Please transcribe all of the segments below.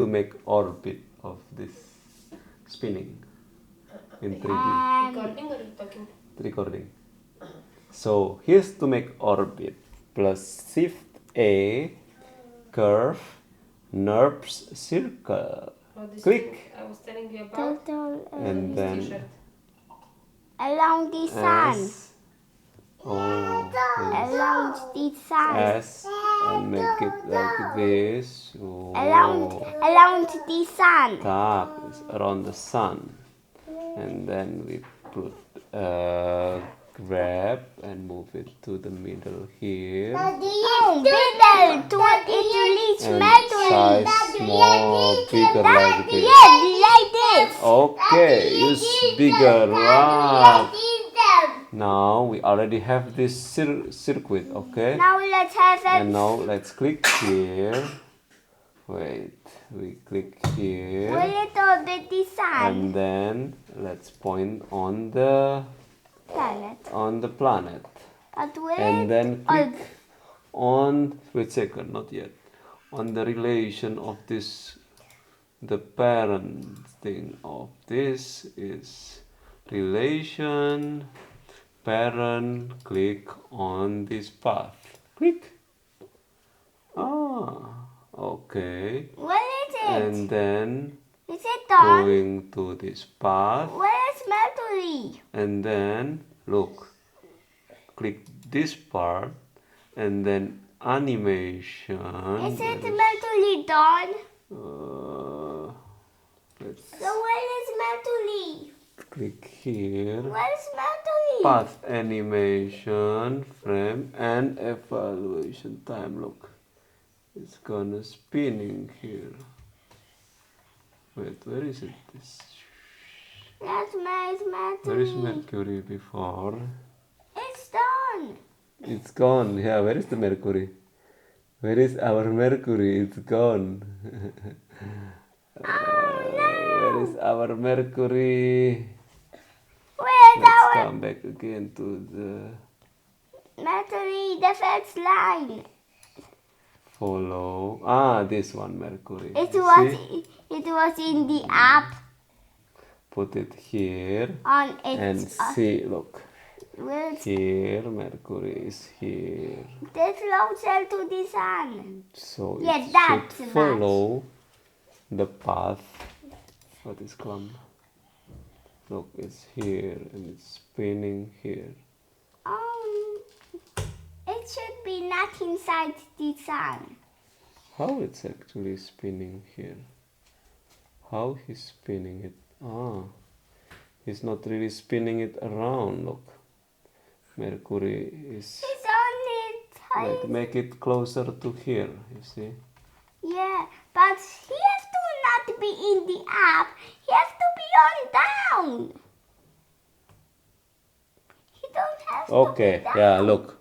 to make orbit of this spinning in 3D. Recording or talking? Recording. So here's to make orbit plus shift A, curve, NURBS circle. Oh, this Click. thing I was telling you about. And This then t-shirt. Around the sun. S. Oh, Around the sun. S and make it like this. Oh. Around the sun. Top is around the sun. And then we put grab and move it to the middle here. Oh, middle to reach And Mercury. size more, bigger like this. Yeah, like this. Okay, use bigger. Wow. Now we already have this circuit, okay? Now let's have it. And now let's click here. Wait, we click here. A little bit the sun. And then let's point on the Planet. But and then click on, wait a second, not yet, on the relation of this, the parent thing of this is relation parent. Click on this path, click. Okay. What is it? And then Is it done? going to this path. Where is Mercury? And then look, click this part and then animation. Is it Mercury done? Let's So where is Mercury? click here. Where is Mercury? Path animation, frame and evaluation time. Look, it's gonna spinning here. Wait, where is it? That's Mercury. Where is Mercury before? It's done. It's gone. Yeah, where is the Mercury? Where is our Mercury? It's gone. Where is our Mercury? Where's Let's our come back again to the Mercury? The first line. follow. This one, Mercury. It You was see? it was in the app Put it here on its and see. Look, will here Mercury is here. this closer to the sun. So Yeah, it that's should right. follow the path. What is called? Look, it's here and it's spinning here. It should be not inside the sun. How it's actually spinning here? How he's spinning it? He's not really spinning it around. Look, Mercury is. It's on its Wait, make it closer to here. You see? Yeah, but he has to not be in the app. He has to be on down. He don't have to Okay. be down. Yeah. Look.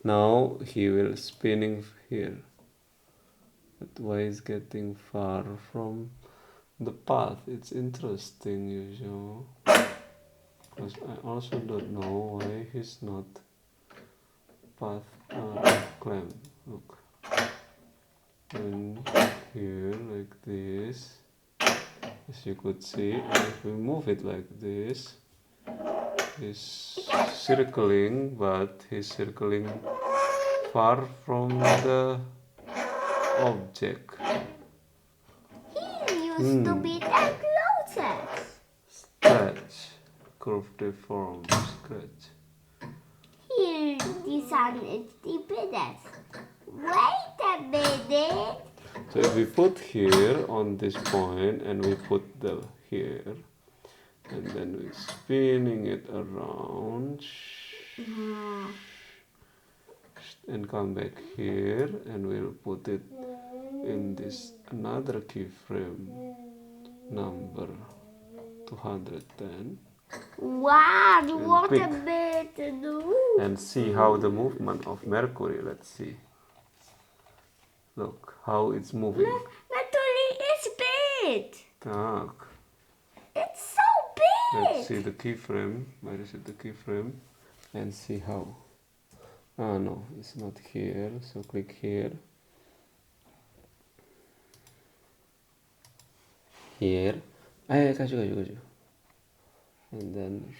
Now he will spinning here. But why is getting far from the path? It's interesting, you know. Because I also don't know why he's not path clamp. Look. And here like this, as you could see, and if we move it like this, he's circling, but he's circling far from the object. He used to be that closer. Stretch, curve deform, scratch. Here, the sun is the biggest. Wait a minute. So if we put here on this point and we put the here, and then we're spinning it around and come back here, and we'll put it in this another keyframe number 210 Wow, what pick. a bit do. and see how the movement of Mercury. Let's see. Look how it's moving. Mercury is big. Tak. It's so big. Let's see the keyframe. Where is it, the keyframe? And see how. No, it's not here. So click here. here. Kaju. And then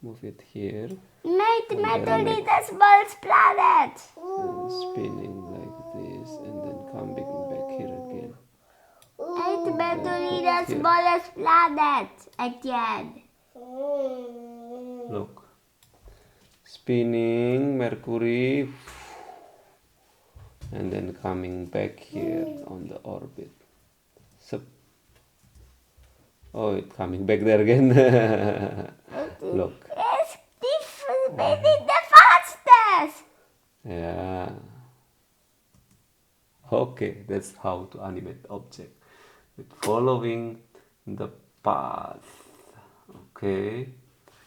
move it here. Mate, And mate, then only make the small planet. and spinning like this, and then coming back here again. Mate, mate, Then only put the here. smallest planet at the end. Look, spinning Mercury, and then coming back here on the orbit. So, oh, it's coming back there again. Look, It's different, maybe the fastest. yeah. Okay, that's how to animate object with following the path. Okay.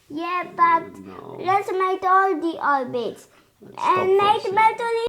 Yeah, but Now let's make all the orbits. stop And for a make second. Mercury